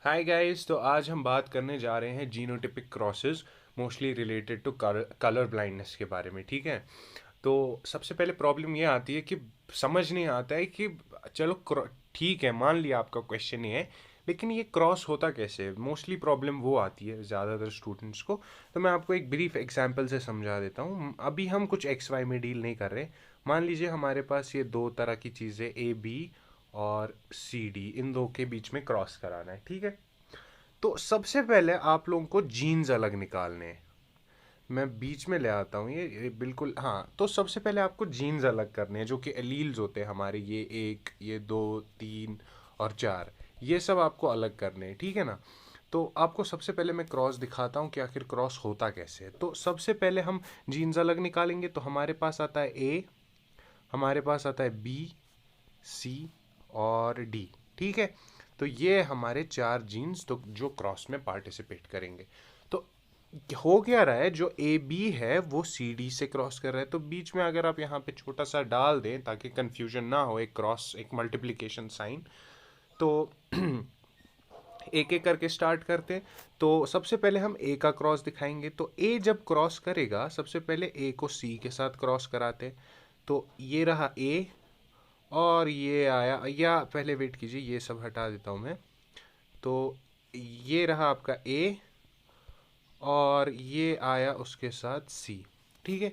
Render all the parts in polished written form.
Hi guys, तो आज हम बात करने जा रहे हैं genotypic crosses mostly related to colour blindness के बारे में। ठीक है। तो सबसे पहले प्रॉब्लम ये आती है कि समझ नहीं आता है कि चलो ठीक है, मान लिया आपका क्वेश्चन ये है, लेकिन ये क्रॉस होता कैसे। मोस्टली प्रॉब्लम वो आती है ज़्यादातर स्टूडेंट्स को। तो मैं आपको एक ब्रीफ एग्जांपल से समझा देता हूँ। अभी हम कुछ एक्स वाई में डील नहीं कर रहे। मान लीजिए हमारे पास ये दो तरह की चीज़ें ए बी और सी डी, इन दो के बीच में क्रॉस कराना है। ठीक है। तो सबसे पहले आप लोगों को जीन्स अलग निकालने हैं। मैं बीच में ले आता हूँ ये बिल्कुल। हाँ, तो सबसे पहले आपको जीन्स अलग करने हैं जो कि एलील्स होते हैं हमारे। ये एक, ये दो, तीन और चार, ये सब आपको अलग करने हैं। ठीक है ना। तो आपको सबसे पहले मैं क्रॉस दिखाता हूँ कि आखिर क्रॉस होता कैसे है। तो सबसे पहले हम जीन्स अलग निकालेंगे। तो हमारे पास आता है ए, हमारे पास आता है बी, सी और डी। ठीक है। तो ये हमारे चार जीन्स तो जो क्रॉस में पार्टिसिपेट करेंगे। तो हो क्या रहा है, जो ए बी है वो सी डी से क्रॉस कर रहा है। तो बीच में अगर आप यहाँ पे छोटा सा डाल दें ताकि कंफ्यूजन ना हो, एक क्रॉस, एक मल्टीप्लिकेशन साइन। तो एक एक करके स्टार्ट करते हैं। तो सबसे पहले हम ए का क्रॉस दिखाएंगे। तो ए जब क्रॉस करेगा, सबसे पहले ए को सी के साथ क्रॉस कराते हैं। तो ये रहा ए, और ये आया, या पहले वेट कीजिए, ये सब हटा देता हूँ मैं। तो ये रहा आपका ए, और ये आया उसके साथ सी। ठीक है।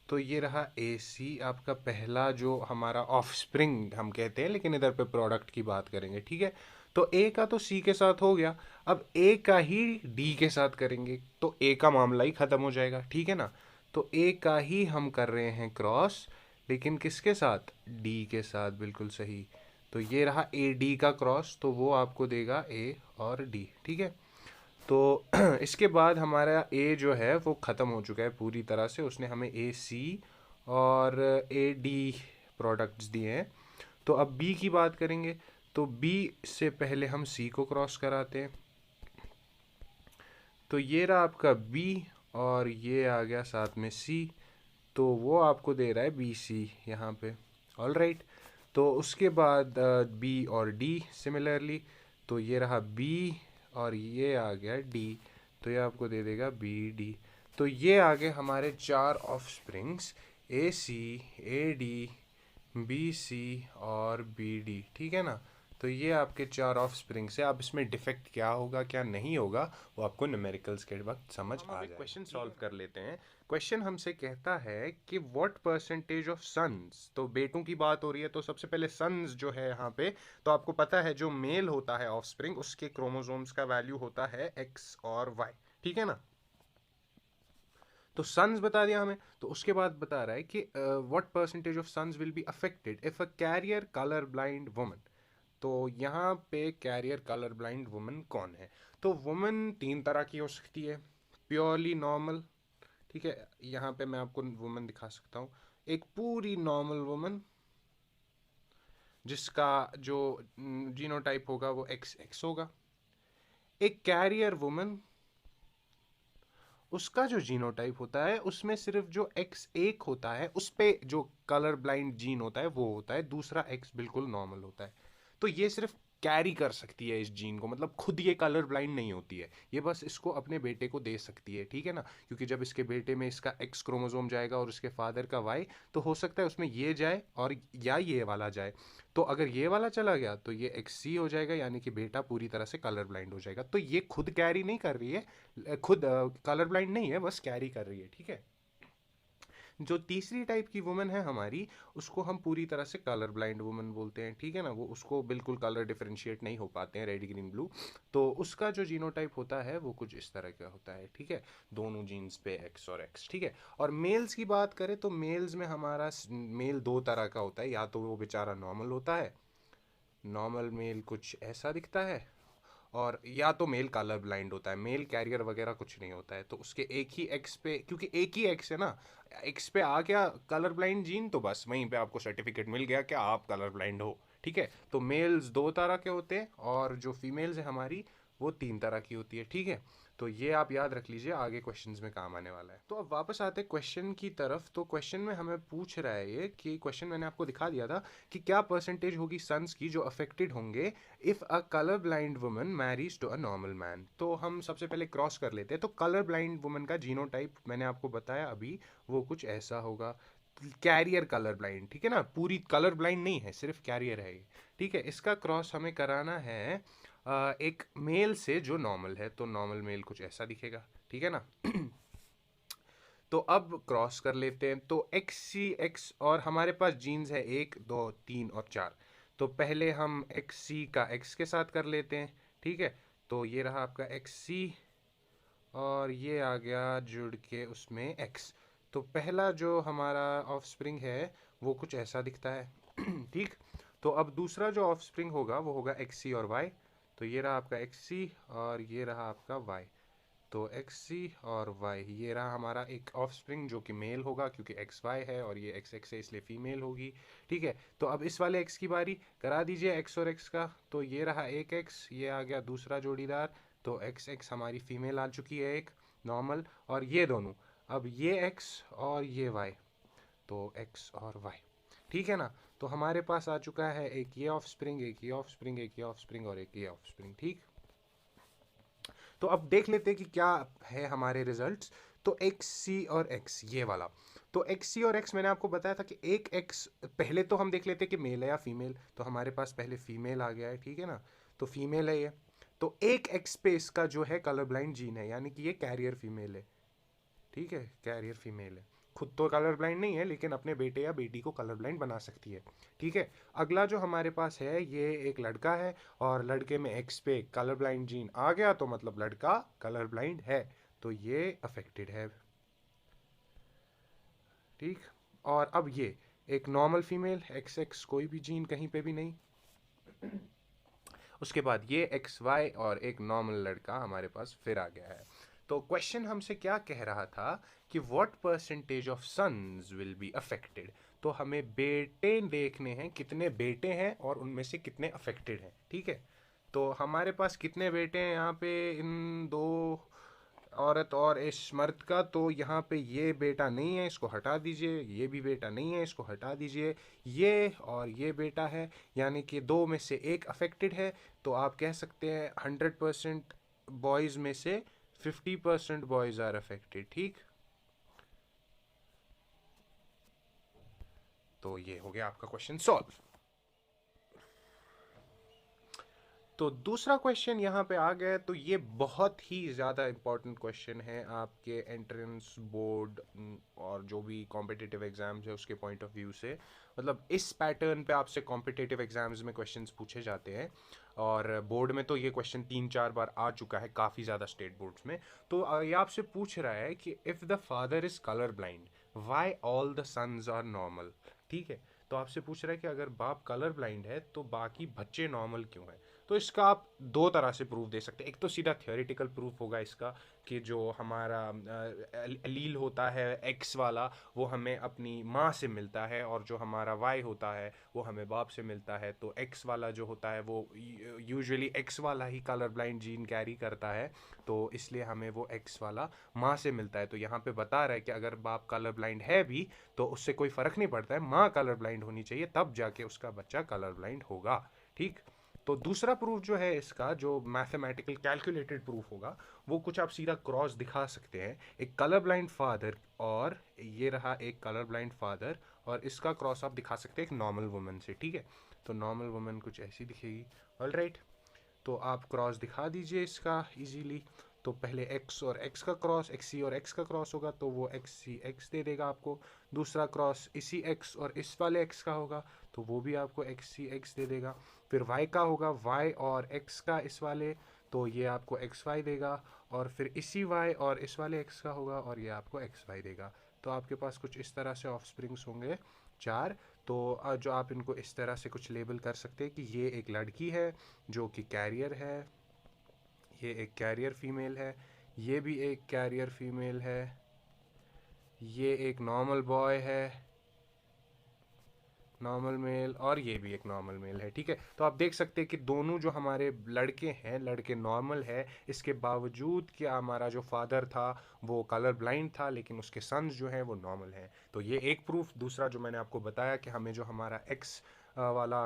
तो ये रहा ए सी, आपका पहला जो हमारा ऑफ स्प्रिंग हम कहते हैं, लेकिन इधर पे प्रोडक्ट की बात करेंगे। ठीक है। तो ए का तो सी के साथ हो गया। अब ए का ही डी के साथ करेंगे तो ए का मामला ही ख़त्म हो जाएगा। ठीक है ना। तो ए का ही हम कर रहे हैं क्रॉस, लेकिन किसके साथ? डी के साथ, बिल्कुल सही। तो ये रहा ए डी का क्रॉस, तो वो आपको देगा ए और डी। ठीक है। तो इसके बाद हमारा ए जो है वो ख़त्म हो चुका है पूरी तरह से। उसने हमें ए सी और ए डी प्रोडक्ट्स दिए हैं। तो अब बी की बात करेंगे। तो बी से पहले हम सी को क्रॉस कराते हैं। तो ये रहा आपका बी, और ये आ गया साथ में सी। तो वो आपको दे रहा है बी सी यहाँ पे। All right. तो उसके बाद बी और डी सिमिलरली। तो ये रहा बी, और ये आ गया डी। तो ये आपको दे देगा बी डी। तो ये आ गए हमारे चार offsprings, A C, A D, B C और बी डी। ठीक है ना। तो ये आपके चार ऑफ स्प्रिंग से। अब इसमें डिफेक्ट क्या होगा क्या नहीं होगा वो आपको न्यूमेरिकल्स के वक्त समझ आ जाएगा। क्वेश्चन सॉल्व कर लेते हैं। क्वेश्चन हमसे कहता है कि व्हाट परसेंटेज ऑफ सन्स, तो बेटों की बात हो रही है, तो सबसे पहले सन्स जो है यहाँ पे, तो आपको पता है जो मेल होता है ऑफ स्प्रिंग, उसके क्रोमोसोम्स का वैल्यू होता है एक्स और वाई। ठीक है ना। तो सन्स बता दिया हमें। तो उसके बाद बता रहा है कि what percentage of sons will be affected if a carrier colour blind woman. तो यहाँ पे कैरियर कलर ब्लाइंड वुमन कौन है? तो वुमन तीन तरह की हो सकती है। Purely normal. ठीक है। यहाँ पे मैं आपको वुमन दिखा सकता हूँ। एक पूरी नॉर्मल वुमन जिसका जो जीनोटाइप होगा वो एक्स एक्स होगा। एक कैरियर वुमन, उसका जो जीनोटाइप होता है उसमें सिर्फ जो एक्स एक होता है उस पे जो कलर ब्लाइंड जीन होता है वो होता है, दूसरा एक्स बिल्कुल नॉर्मल होता है। तो ये सिर्फ कैरी कर सकती है इस जीन को, मतलब खुद ये कलर ब्लाइंड नहीं होती है, ये बस इसको अपने बेटे को दे सकती है। ठीक है ना। क्योंकि जब इसके बेटे में इसका एक्स क्रोमोसोम जाएगा और उसके फादर का वाई, तो हो सकता है उसमें ये जाए और या ये वाला जाए। तो अगर ये वाला चला गया तो ये एक्स सी हो जाएगा, यानी कि बेटा पूरी तरह से कलर ब्लाइंड हो जाएगा। तो ये खुद कैरी नहीं कर रही है, खुद कलर ब्लाइंड नहीं है, बस कैरी कर रही है। ठीक है। जो तीसरी टाइप की वुमन है हमारी, उसको हम पूरी तरह से कलर ब्लाइंड वुमन बोलते हैं। ठीक है ना। वो उसको बिल्कुल कलर डिफरेंशिएट नहीं हो पाते हैं, रेड ग्रीन ब्लू। तो उसका जो जीनोटाइप होता है वो कुछ इस तरह का होता है। ठीक है। दोनों जीन्स पे एक्स और एक्स। ठीक है। और मेल्स की बात करें तो मेल्स में हमारा मेल दो तरह का होता है। या तो वो बेचारा नॉर्मल होता है, नॉर्मल मेल कुछ ऐसा दिखता है, और या तो मेल कलर ब्लाइंड होता है, मेल कैरियर वगैरह कुछ नहीं होता है। तो उसके एक ही एक्स पे, क्योंकि एक ही एक्स है ना, एक्स पे आ गया कलर ब्लाइंड जीन, तो बस वहीं पे आपको सर्टिफिकेट मिल गया कि आप कलर ब्लाइंड हो। ठीक है। तो मेल्स दो तरह के होते हैं, और जो फीमेल्स है हमारी वो 3 तरह की होती है, ठीक है। तो ये आप याद रख लीजिए, आगे क्वेश्चंस में काम आने वाला है। तो अब वापस आते हैं क्वेश्चन की तरफ। तो क्वेश्चन में हमें पूछ रहा है ये कि क्वेश्चन मैंने आपको दिखा दिया था कि क्या परसेंटेज होगी सन्स की जो अफेक्टेड होंगे if a colour blind woman marries to a normal man. तो हम सबसे पहले क्रॉस कर लेते हैं। तो कलर ब्लाइंड वुमन का जीनोटाइप मैंने आपको बताया अभी, वो कुछ ऐसा होगा। कैरियर कलर ब्लाइंड, ठीक है ना, पूरी कलर ब्लाइंड नहीं है, सिर्फ कैरियर है ये, ठीक है। इसका क्रॉस हमें कराना है एक मेल से जो नॉर्मल है। तो नॉर्मल मेल कुछ ऐसा दिखेगा, ठीक है ना। तो अब क्रॉस कर लेते हैं। तो एक्स सी एक्स, और हमारे पास जीन्स है 1 2 3 और 4। तो पहले हम एक्स सी का एक्स के साथ कर लेते हैं, ठीक है। तो ये रहा आपका एक्स सी, और ये आ गया जुड़ के उसमें एक्स। तो पहला जो हमारा ऑफस्प्रिंग है वो कुछ ऐसा दिखता है। ठीक। तो अब दूसरा जो ऑफस्प्रिंग होगा वो होगा एक्स सी और वाई। तो ये रहा आपका एक्स सी और ये रहा आपका वाई। तो एक्स सी और वाई, ये रहा हमारा एक ऑफस्प्रिंग जो कि मेल होगा, क्योंकि एक्स वाई है और ये एक्स एक्स है इसलिए फीमेल होगी, ठीक है। तो अब इस वाले एक्स की बारी, करा दीजिए एक्स और एक्स का। तो ये रहा एक एक्स, ये आ गया दूसरा जोड़ीदार। तो एक्स एक्स हमारी फीमेल आ चुकी है एक नॉर्मल, और ये दोनों, अब ये एक्स और ये वाई, तो एक्स और वाई, ठीक है ना। तो हमारे पास आ चुका है एक ये ऑफस्प्रिंग, एक ये ऑफस्प्रिंग, एक ये ऑफस्प्रिंग और एक ये ऑफस्प्रिंग, ठीक। तो अब देख लेते हैं कि क्या है हमारे रिजल्ट्स। तो एक्स सी और एक्स, ये वाला। तो एक्स सी और एक्स मैंने आपको बताया था कि एक एक्स, पहले तो हम देख लेते हैं कि मेल है या फीमेल। तो हमारे पास पहले फीमेल आ गया है, ठीक है ना। तो फीमेल है ये। तो एक एक्स पे इसका जो है कलर ब्लाइंड जीन है, यानी कि ये कैरियर फीमेल है, ठीक है, कैरियर फीमेल है। खुद तो कलर ब्लाइंड नहीं है लेकिन अपने बेटे या बेटी को कलर ब्लाइंड बना सकती है, ठीक है। अगला जो हमारे पास है ये एक लड़का है, और लड़के में एक्स पे कलर ब्लाइंड जीन आ गया, तो मतलब लड़का कलर ब्लाइंड है, तो ये अफेक्टेड है, ठीक। और अब ये एक नॉर्मल फीमेल, एक्स एक्स, कोई भी जीन कहीं पे भी नहीं। उसके बाद ये एक्स वाई और एक नॉर्मल लड़का हमारे पास फिर आ गया है। तो क्वेश्चन हमसे क्या कह रहा था कि what percentage of sons will be affected. तो हमें बेटे देखने हैं, कितने बेटे हैं और उनमें से कितने अफेक्टेड हैं, ठीक है। तो हमारे पास कितने बेटे हैं यहाँ पे, इन दो औरत और इस मर्द का। तो यहाँ पे ये बेटा नहीं है, इसको हटा दीजिए, ये भी बेटा नहीं है, इसको हटा दीजिए, ये और ये बेटा है, यानी कि दो में से एक अफेक्टेड है। तो आप कह सकते हैं 100% बॉयज़ में से 50% बॉयज़ आर अफेक्टेड, ठीक। तो ये हो गया आपका क्वेश्चन सॉल्व। तो दूसरा क्वेश्चन यहाँ पे आ गया। तो ये बहुत ही ज़्यादा इंपॉर्टेंट क्वेश्चन है आपके एंट्रेंस बोर्ड और जो भी कॉम्पिटिटिव एग्जाम्स है उसके पॉइंट ऑफ व्यू से। मतलब इस पैटर्न पे आपसे कॉम्पिटिटिव एग्जाम्स में क्वेश्चंस पूछे जाते हैं, और बोर्ड में तो ये क्वेश्चन 3 4 बार आ चुका है, काफ़ी ज़्यादा स्टेट बोर्ड्स में। तो ये आपसे पूछ रहा है कि if the father is colour blind why all the sons are normal, ठीक है। तो आपसे पूछ रहा है कि अगर बाप कलर ब्लाइंड है तो बाकी बच्चे नॉर्मल क्यों हैं। तो इसका आप दो तरह से प्रूफ दे सकते हैं। एक तो सीधा थियोरेटिकल प्रूफ होगा इसका, कि जो हमारा एलील होता है एक्स वाला वो हमें अपनी माँ से मिलता है, और जो हमारा वाई होता है वो हमें बाप से मिलता है। तो एक्स वाला जो होता है वो यूजुअली एक्स वाला ही कलर ब्लाइंड जीन कैरी करता है, तो इसलिए हमें वो एक्स वाला माँ से मिलता है। तो यहाँ पे बता रहा है कि अगर बाप कलर ब्लाइंड है भी तो उससे कोई फ़र्क नहीं पड़ता है, माँ कलर ब्लाइंड होनी चाहिए, तब जाके उसका बच्चा कलर ब्लाइंड होगा, ठीक। तो दूसरा प्रूफ जो है इसका, जो मैथमेटिकल कैलकुलेटेड प्रूफ होगा, वो कुछ आप सीधा क्रॉस दिखा सकते हैं। एक कलर ब्लाइंड फादर, और ये रहा एक कलर ब्लाइंड फादर, और इसका क्रॉस आप दिखा सकते हैं एक नॉर्मल वुमन से, ठीक है। तो नॉर्मल वुमन कुछ ऐसी दिखेगी, ऑलराइट। तो आप क्रॉस दिखा दीजिए इसका इजीली। तो पहले एक्स और एक्स का क्रॉस, एक्स सी और एक्स का क्रॉस होगा, तो वो एक्स सी एक्स दे देगा आपको। दूसरा क्रॉस इसी एक्स और इस वाले एक्स का होगा, तो वो भी आपको एक्स सी एक्स दे देगा। फिर वाई का होगा, वाई और एक्स का इस वाले, तो ये आपको एक्स वाई देगा। और फिर इसी वाई और इस वाले एक्स का होगा, और ये आपको एक्स वाई देगा। तो आपके पास कुछ इस तरह से ऑफ स्प्रिंग्स होंगे 4। तो जो आप इनको इस तरह से कुछ लेबल कर सकते हैं कि ये एक लड़की है जो कि कैरियर है, ये एक कैरियर फीमेल है, ये भी एक कैरियर फीमेल है, ये एक नॉर्मल बॉय है, नॉर्मल मेल, और ये भी एक नॉर्मल मेल है, ठीक है। तो आप देख सकते हैं कि दोनों जो हमारे लड़के हैं, लड़के नॉर्मल है, इसके बावजूद कि हमारा जो फादर था वो कलर ब्लाइंड था, लेकिन उसके सन्स जो हैं वो नॉर्मल हैं। तो ये एक प्रूफ। दूसरा जो मैंने आपको बताया कि हमें जो हमारा एक्स वाला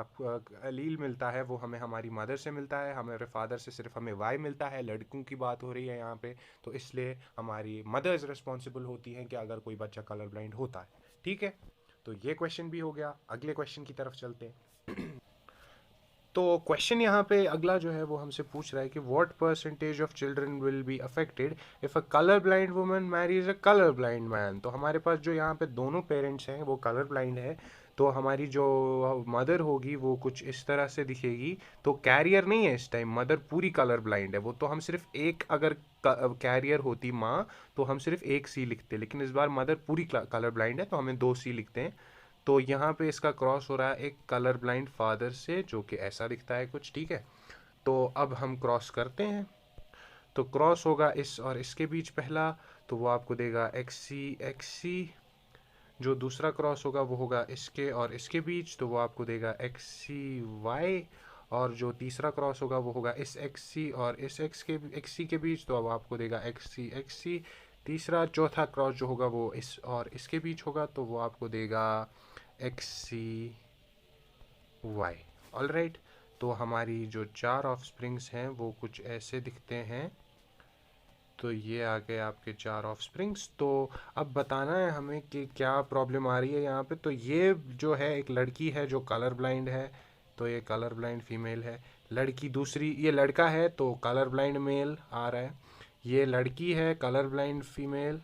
अलील मिलता है वो हमें हमारी मदर से मिलता है, हमारे फादर से सिर्फ हमें वाई मिलता है। लड़कों की बात हो रही है यहाँ पे, तो इसलिए हमारी मदर्स रिस्पॉन्सिबल होती हैं कि अगर कोई बच्चा कलर ब्लाइंड होता है, ठीक है। तो ये क्वेश्चन भी हो गया। अगले क्वेश्चन की तरफ चलते हैं। तो क्वेश्चन यहाँ पे अगला जो है वो हमसे पूछ रहा है कि what percentage of children will be affected if a colour blind woman Mary's a colour blind man. तो हमारे पास जो यहाँ पे दोनों पेरेंट्स हैं वो कलर ब्लाइंड है, तो हमारी जो मदर होगी वो कुछ इस तरह से दिखेगी। तो कैरियर नहीं है इस टाइम, मदर पूरी कलर ब्लाइंड है। वो तो हम सिर्फ एक, अगर कैरियर होती माँ तो हम सिर्फ एक सी लिखते, लेकिन इस बार मदर पूरी कलर ब्लाइंड है तो हमें दो सी लिखते हैं। तो यहाँ पे इसका क्रॉस हो रहा है एक कलर ब्लाइंड फादर से, जो कि ऐसा दिखता है कुछ, ठीक है। तो अब हम क्रॉस करते हैं, तो क्रॉस होगा इस और इसके बीच पहला, तो वो आपको देगा एक्स सी। जो दूसरा क्रॉस होगा वो होगा इसके और इसके बीच, तो वो आपको देगा एक्स सी वाई। और जो तीसरा क्रॉस होगा वो होगा इस एक्स सी और इस एक्स सी के बीच, तो अब आपको देगा एक्स सी। तीसरा चौथा क्रॉस जो होगा वो इस और इसके बीच होगा, तो वो आपको देगा एक्स सी वाई। All right. तो हमारी जो चार ऑफ स्प्रिंग्स हैं वो कुछ ऐसे दिखते हैं। तो ये आ गए आपके चार ऑफ स्प्रिंग्स। तो अब बताना है हमें कि क्या प्रॉब्लम आ रही है यहाँ पे। तो ये जो है एक लड़की है जो कलर ब्लाइंड है, तो ये कलर ब्लाइंड फीमेल है। लड़की दूसरी, ये लड़का है तो कलर ब्लाइंड मेल आ रहा है। ये लड़की है कलर ब्लाइंड फीमेल,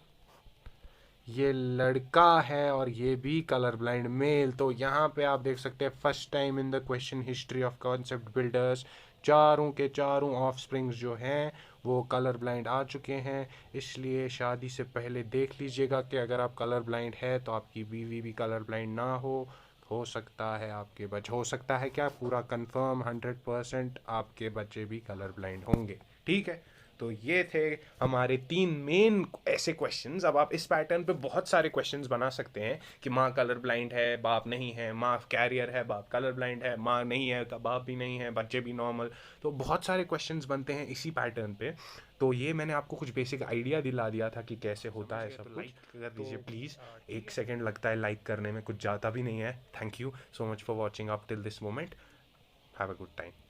ये लड़का है और ये भी कलर ब्लाइंड मेल। तो यहाँ पे आप देख सकते हैं first time in the question history of concept builders चारों के चारों ऑफ स्प्रिंग्स जो हैं वो कलर ब्लाइंड आ चुके हैं। इसलिए शादी से पहले देख लीजिएगा कि अगर आप कलर ब्लाइंड है तो आपकी बीवी भी कलर ब्लाइंड ना हो सकता है आपके बच्चे, हो सकता है क्या, पूरा कंफर्म 100% आपके बच्चे भी कलर ब्लाइंड होंगे, ठीक है। तो ये थे हमारे तीन मेन ऐसे क्वेश्चंस। अब आप इस पैटर्न पे बहुत सारे क्वेश्चंस बना सकते हैं कि माँ कलर ब्लाइंड है बाप नहीं है, माँ कैरियर है बाप कलर ब्लाइंड है, माँ नहीं है तो बाप भी नहीं है, बच्चे भी नॉर्मल। तो बहुत सारे क्वेश्चंस बनते हैं इसी पैटर्न पे। तो ये मैंने आपको कुछ बेसिक आइडिया दिला दिया था कि कैसे होता है सब कुछ। लाइक कर दीजिए प्लीज़, एक सेकेंड लगता है लाइक करने में, कुछ ज़्यादा भी नहीं है। Thank you so much for watching up till this moment. Have a good time.